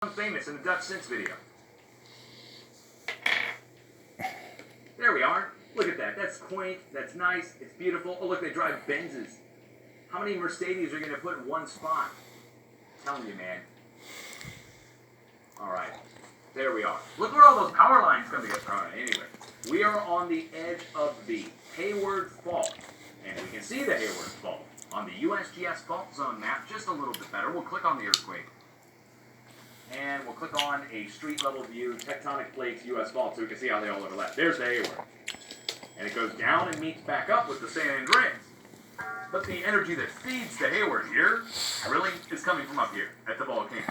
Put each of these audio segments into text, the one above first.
famous in the Dutch Since video. There we are. Look at that. That's quaint. That's nice. It's beautiful. Oh, look, they drive Benzes. How many Mercedes are going to put in one spot? I'm telling you, man. All right. There we are. Look where all those power lines come together. All right, anyway. We are on the edge of the Hayward Fault. And we can see the Hayward Fault on the USGS fault zone map just a little bit better. We'll click on the earthquake. And we'll click on a street level view, tectonic plates, US fault, so we can see how they all overlap. There's the Hayward. And it goes down and meets back up with the San Andreas. But the energy that feeds the Hayward here really is coming from up here at the volcano,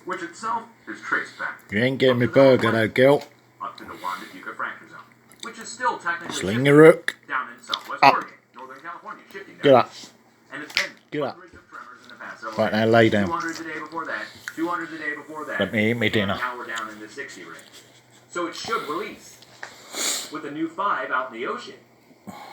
which itself is traced back. You ain't getting me burger though, Gil. Up to the Juan de Fuca fracture zone, which is still technically Sling your rook. down in southwest Oregon, northern California, shifting down. Get up. And it's been Get up. hundreds of tremors in the past several Right days. now, lay down. 200 the day before that, 200 the day before that. Let me eat me dinner. Now we're down in the 60 range. So it should release with a new 5 out in the ocean,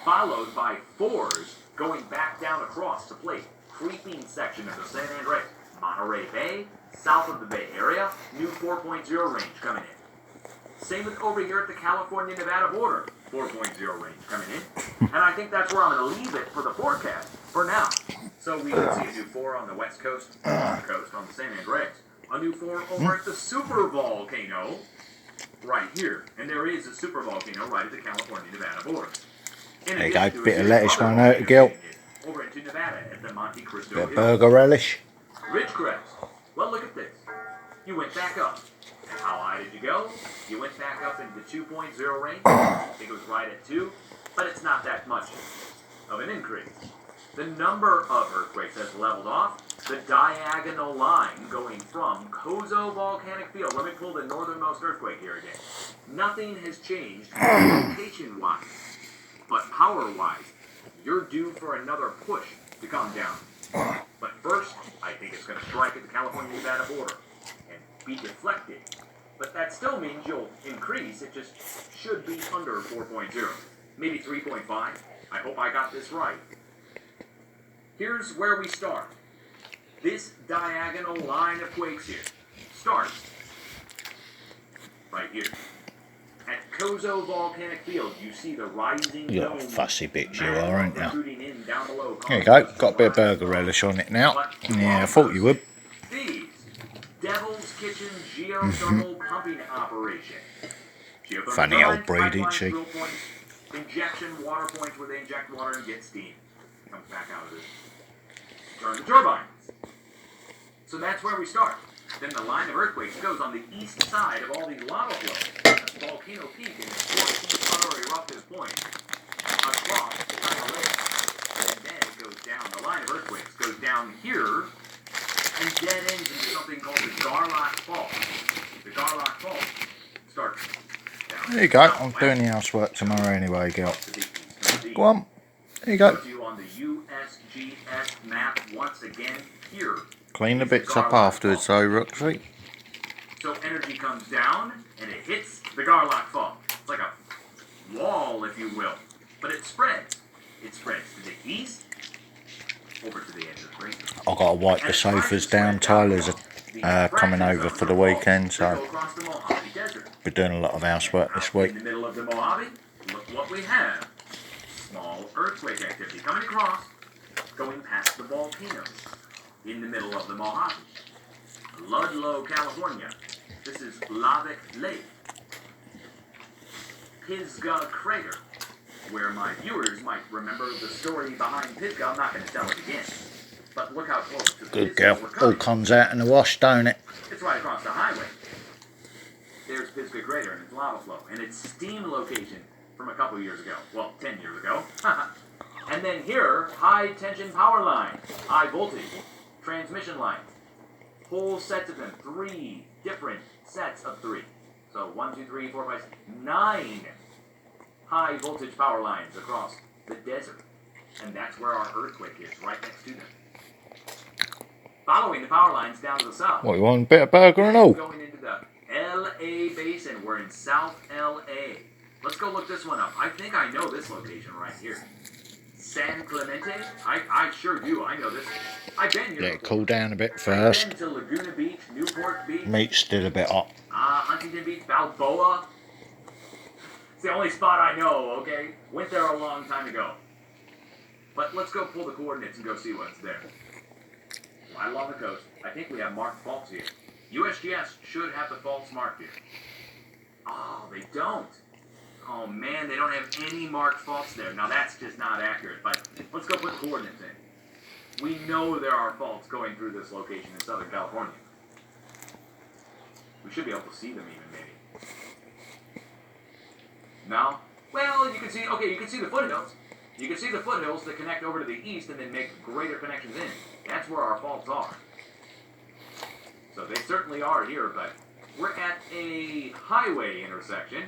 followed by 4s going back down across the plate, creeping section of the San Andreas, Monterey Bay, south of the Bay Area, new 4.0 range coming in. Same with over here at the California-Nevada border, 4.0 range coming in. And I think that's where I'm going to leave it for the forecast for now. So we can see a new 4 on the west coast, on the San Andreas. A new 4 over at the super volcano right here. And there is a super volcano right at the California-Nevada border. There you go, bit of lettuce one out, Gil. Over into Nevada at the Monte Cristo Bit of Hills. burger relish. Ridgecrest. Well, look at this. You went back up. And how high did you go? You went back up into the 2.0 range. It goes right at 2, but it's not that much of an increase. The number of earthquakes has leveled off. The diagonal line going from Coso Volcanic Field. Let me pull the northernmost earthquake here again. Nothing has changed location-wise, but power-wise. You're due for another push to come down. But first, I think it's going to strike at the California-Nevada border and be deflected. But that still means you'll increase. It just should be under 4.0. Maybe 3.5. I hope I got this right. Here's where we start. This diagonal line of quakes here starts right here. At Coso Volcanic Field, you see the rising You're a dome, fussy bitch, you are, aren't you? protruding in down below. There you go, got a bit of burger relish on it now. Yeah, I thought you would. These Devil's Kitchen geothermal pumping operation. Geothermal Funny old turbines, breed, ain't pipelines, she? drill points, injection water points where they inject water and get steam. Comes back out of this. Turn the turbines. So that's where we start. Then the line of earthquakes goes on the east side of all these lava flows. At the volcano peak in its 14 eruptive point across the tidal lake. And then it goes down. The line of earthquakes goes down here and dead ends into something called the Garlock Fault. The Garlock Fault starts down. There you go, I'm doing the housework tomorrow anyway, Gil. Go on, there you go. Shows you on the USGS map once again here. Clean the bits up afterwards though, Rooksy. So energy comes down and it hits the Garlock Fault. It's like a wall, if you will. But it spreads. It spreads to the east, over to the edge of the crater. I've got to wipe the sofas down. Tyler's coming over for the weekend, so we're doing a lot of housework this week. In the middle of the Mojave, look what we have. Small earthquake activity coming across, going past the volcanoes. In the middle of the Mojave. Ludlow, California. This is Lavick Lake. Pisgah Crater, where my viewers might remember the story behind Pisgah. I'm not going to tell it again. But look how close to Good Pisgah girl. we're All coming. comes out in the wash, don't it? It's right across the highway. There's Pisgah Crater and its lava flow. And its steam location from a couple years ago. Well, 10 years ago. And then here, high tension power lines. High voltage. Transmission lines. Whole sets of them. 3 different sets of 3. So 1, 2, 3, 4, 5, 6, 9 high voltage power lines across the desert. And that's where our earthquake is, right next to them. Following the power lines down to the south. What, you want a bit of burger and all? Going into the LA basin. We're in South LA. Let's go look this one up. I think I know this location right here. San Clemente? I sure do. I know this. I've been here Let it before. cool down a bit I've first. been to Laguna Beach, Newport Beach, Meat's still a bit hot. Huntington Beach, Balboa. It's the only spot I know, okay? Went there a long time ago. But let's go pull the coordinates and go see what's there. Right along the coast, I think we have marked faults here. USGS should have the faults marked here. Oh, they don't. Oh man, they don't have any marked faults there. Now that's just not accurate, but let's go put coordinates in. We know there are faults going through this location in Southern California. We should be able to see them even, maybe. No? Well, you can see, okay, you can see the foothills. You can see the foothills that connect over to the east and then make greater connections in. That's where our faults are. So they certainly are here, but we're at a highway intersection.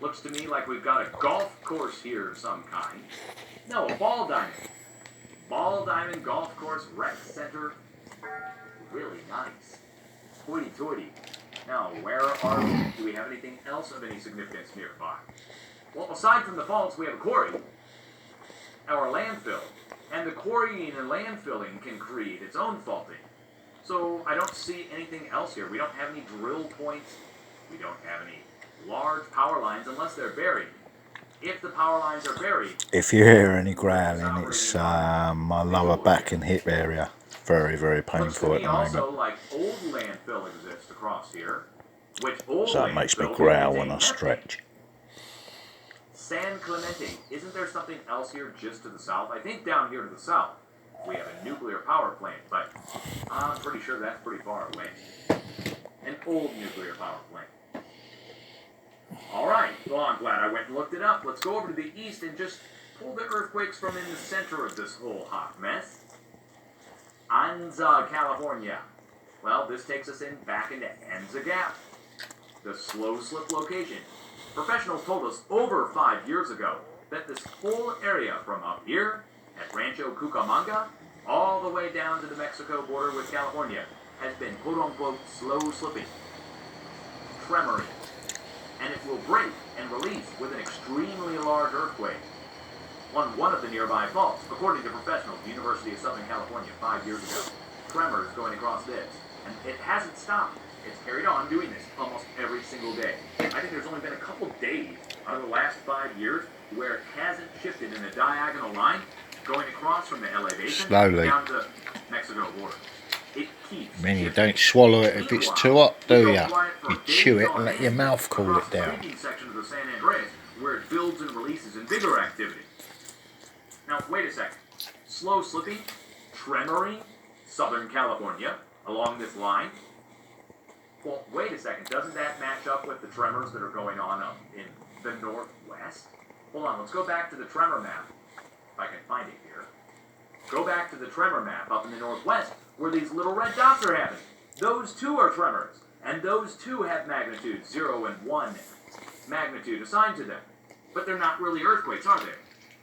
Looks to me like we've got a golf course here of some kind. No, a ball diamond. Ball diamond golf course rec center. Really nice. Hoity-toity. Now, where are we? Do we have anything else of any significance nearby? Well, aside from the faults, we have a quarry. Our landfill. And the quarrying and landfilling can create its own faulting. So I don't see anything else here. We don't have any drill points. We don't have any large power lines unless they're buried. If the power lines are buried... If you hear any growling, it's my lower back and hip area. Very, very painful at the moment. Also, like old landfill exists across here, which old So that makes me landfill growl will when I contain stretch. San Clemente. Isn't there something else here just to the south? I think down here to the south we have a nuclear power plant, but I'm pretty sure that's pretty far away. An old nuclear power plant. Alright, well I'm glad I went and looked it up. Let's go over to the east and just pull the earthquakes from in the center of this whole hot mess. Anza, California. Well, this takes us back into Anza Gap, the slow slip location. Professionals told us over 5 years ago that this whole area from up here at Rancho Cucamonga all the way down to the Mexico border with California has been quote-unquote slow slipping, tremoring, and it will break and release with an extremely large earthquake on one of the nearby faults, according to professionals at the University of Southern California 5 years ago. Tremors going across this, and it hasn't stopped. It's carried on doing this almost every single day. I think there's only been a couple days out of the last 5 years where it hasn't shifted in a diagonal line going across from the LA Basin Slowly. down to Mexico border. It keeps I mean, you shifting. don't swallow it if it's too hot, do Meanwhile, you? we go quiet for You days chew it on and let your end mouth cool across it the down. sleeping section of the San Andreas, where it builds and releases in bigger activity. Now, wait a second. Slow slipping, tremoring, Southern California, along this line. Well, wait a second. Doesn't that match up with the tremors that are going on up in the northwest? Hold on, let's go back to the tremor map, if I can find it here. Go back to the tremor map up in the northwest, where these little red dots are happening. Those too are tremors, and those too have magnitude 0 and 1 magnitude assigned to them. But they're not really earthquakes, are they?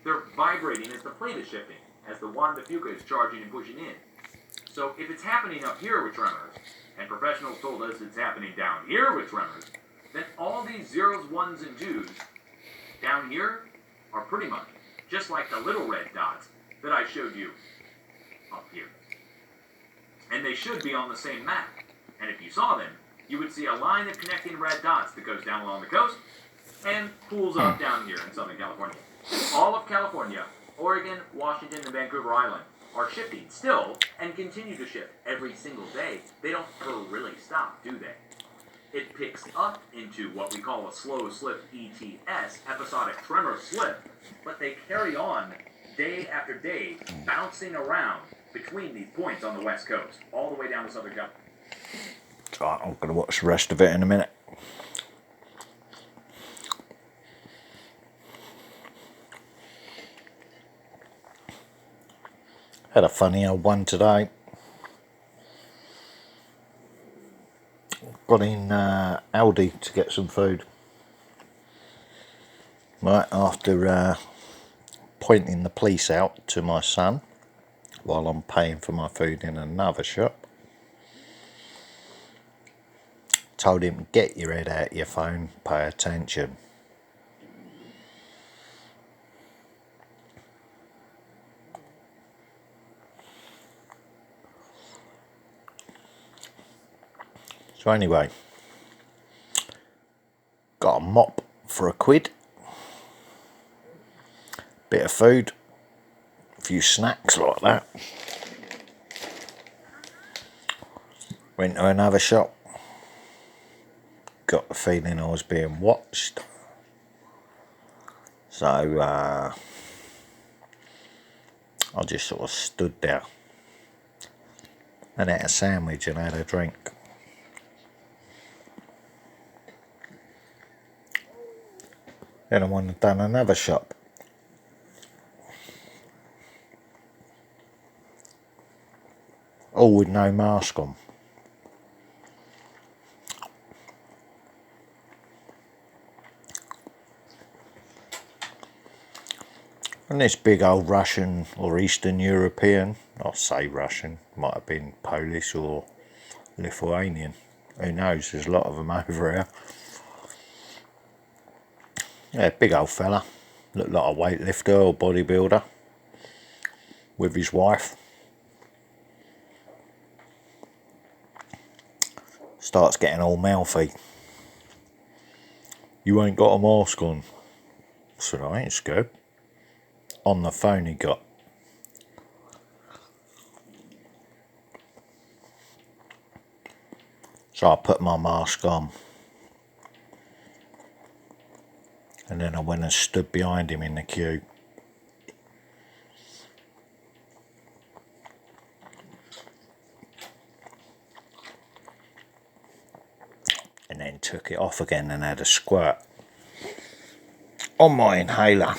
They're vibrating as the plate is shifting, as the Juan de Fuca is charging and pushing in. So if it's happening up here with tremors, and professionals told us it's happening down here with tremors, then all these zeros, ones, and twos down here are pretty much just like the little red dots that I showed you up here. And they should be on the same map. And if you saw them, you would see a line of connecting red dots that goes down along the coast and pools up down here in Southern California. All of California, Oregon, Washington, and Vancouver Island are shifting still and continue to shift every single day. They don't ever really stop, do they? It picks up into what we call a slow slip ETS, episodic tremor slip, but they carry on day after day, bouncing around between these points on the west coast, all the way down to Southern California. So I'm going to watch the rest of it in a minute. Had a funny old one today. Got in Aldi to get some food. Right after pointing the police out to my son while I'm paying for my food in another shop. Told him, get your head out of your phone, pay attention. So anyway, got a mop for £1, bit of food, a few snacks like that. Went to another shop, got the feeling I was being watched, so I just sort of stood there and ate a sandwich and had a drink. Then I went and done another shop. All with no mask on. And this big old Russian or Eastern European, I'll say Russian, might have been Polish or Lithuanian. Who knows, there's a lot of them over here. Yeah, big old fella. Looked like a weightlifter or bodybuilder. With his wife. Starts getting all mouthy. You ain't got a mask on. I said, I ain't scared. On the phone he got. So I put my mask on. And then I went and stood behind him in the queue. And then took it off again and had a squirt on my inhaler.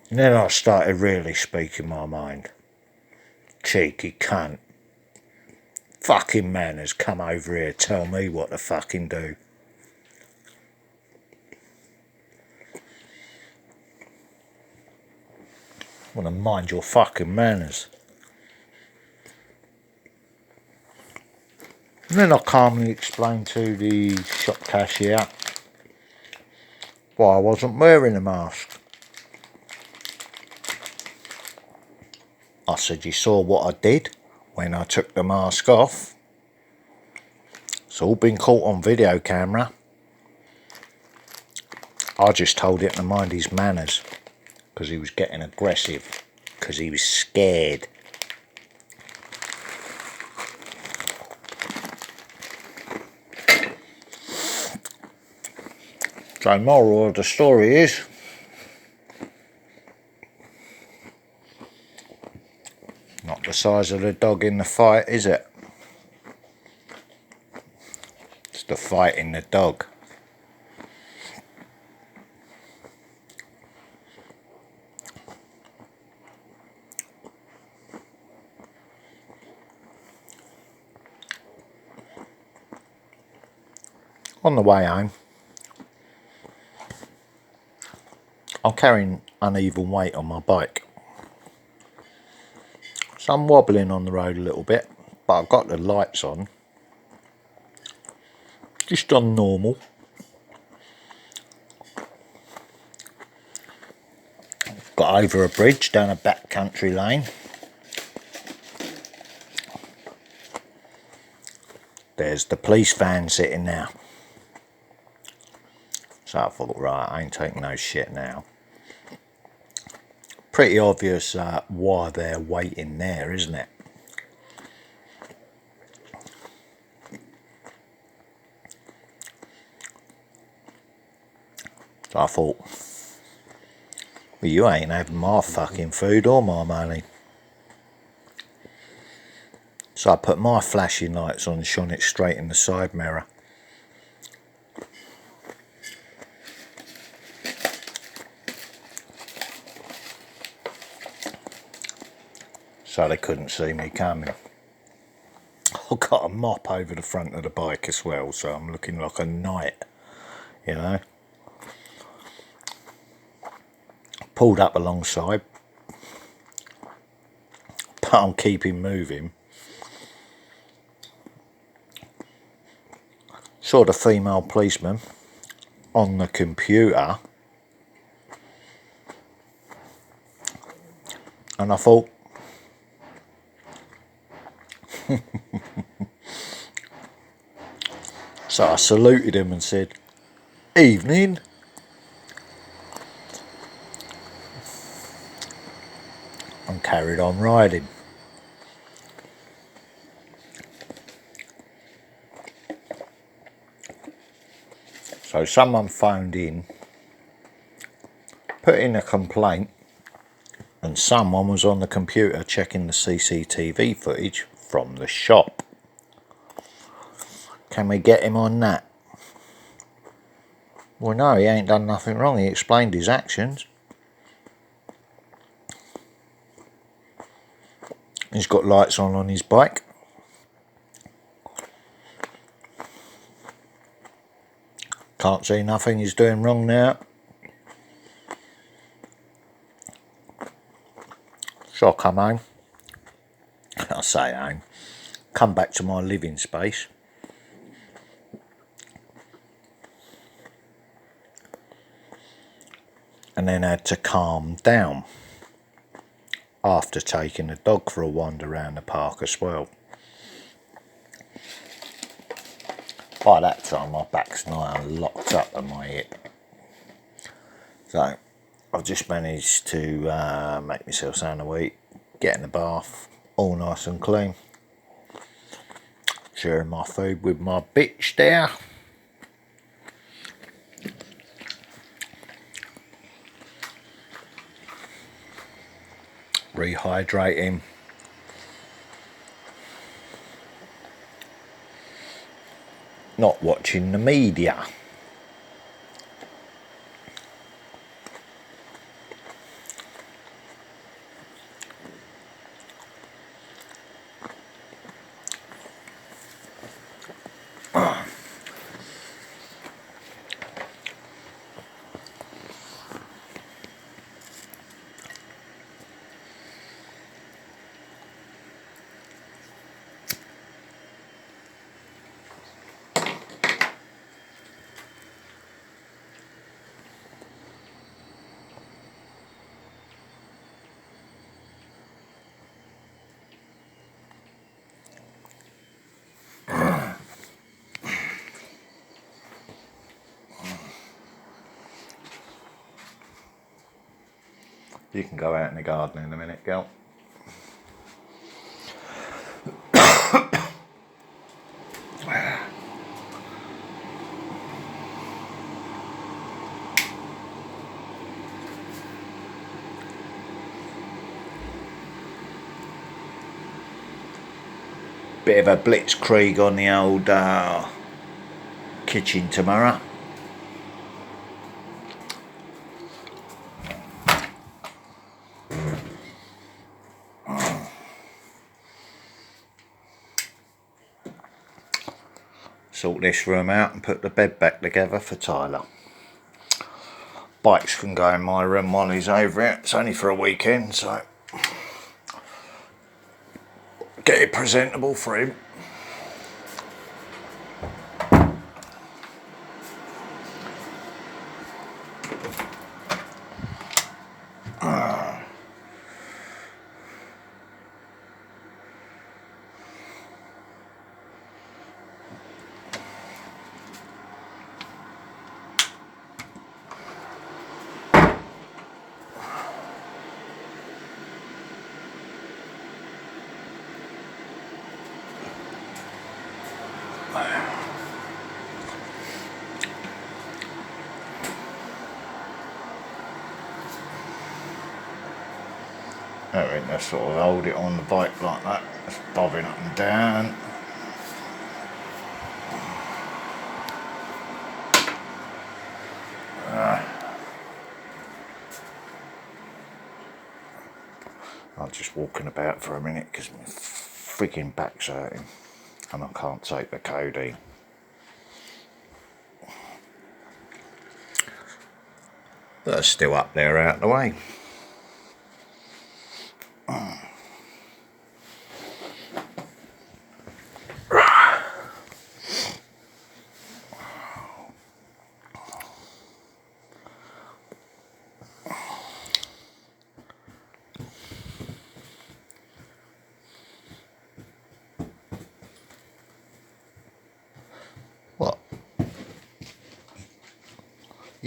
And then I started really speaking my mind. Cheeky cunt. Fucking man has come over here, tell me what to fucking do. Want to mind your fucking manners. And then I calmly explained to the shop cashier why I wasn't wearing a mask. I said, you saw what I did when I took the mask off. It's all been caught on video camera. I just told it to mind his manners because he was getting aggressive, because he was scared. So moral of the story is, not the size of the dog in the fight, is it? It's the fight in the dog. On the way home, I'm carrying uneven weight on my bike. So I'm wobbling on the road a little bit, but I've got the lights on. Just on normal. Got over a bridge down a backcountry lane. There's the police van sitting there. So I thought, right, I ain't taking no shit now. Pretty obvious why they're waiting there, isn't it? So I thought, well, you ain't having my fucking food or my money. So I put my flashing lights on and shone it straight in the side mirror. So they couldn't see me coming. I've got a mop over the front of the bike as well, so I'm looking like a knight, you know. Pulled up alongside, but I'm keeping moving. Saw the female policeman on the computer And I thought, so I saluted him and said, "Evening," and carried on riding. So someone phoned in, put in a complaint, and someone was on the computer checking the CCTV footage from the shop. Can we get him on that? Well, no, he ain't done nothing wrong. He explained his actions. He's got lights on his bike. Can't see nothing he's doing wrong now. So I come home. I say home. Come back to my living space. And then had to calm down after taking the dog for a wander around the park as well. By that time my back's nigh locked up on my hip. So I've just managed to make myself sound a week, get in the bath, all nice and clean. Sharing my food with my bitch there. Rehydrating. Not watching the media. You can go out in the garden in a minute, girl. Bit of a blitzkrieg on the old kitchen tomorrow. Sort this room out and put the bed back together for Tyler. Bikes can go in my room while he's over it. It's only for a weekend, so get it presentable for him. I think they sort of hold it on the bike like that. It's bobbing up and down. I'm just walking about for a minute because my freaking back's hurting and I can't take the codeine. But they're still up there out of the way.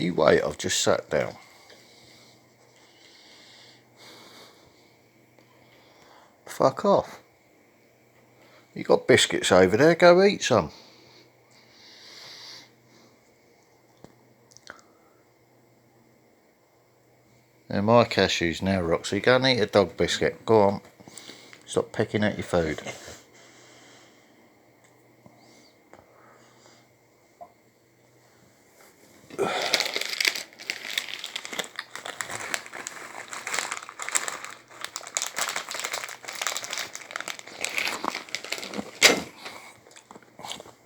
You wait, I've just sat down. Fuck off. You got biscuits over there, go eat some. They're my cashews now, Roxy. Go and eat a dog biscuit. Go on. Stop picking at your food.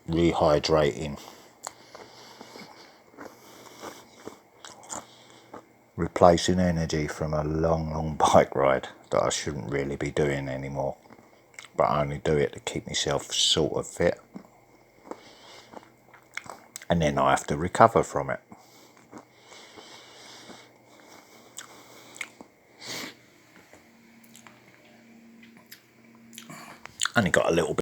Rehydrating. Replacing energy from a long bike ride that I shouldn't really be doing anymore, but I only do it to keep myself sort of fit, and then I have to recover from it. Only got a little bit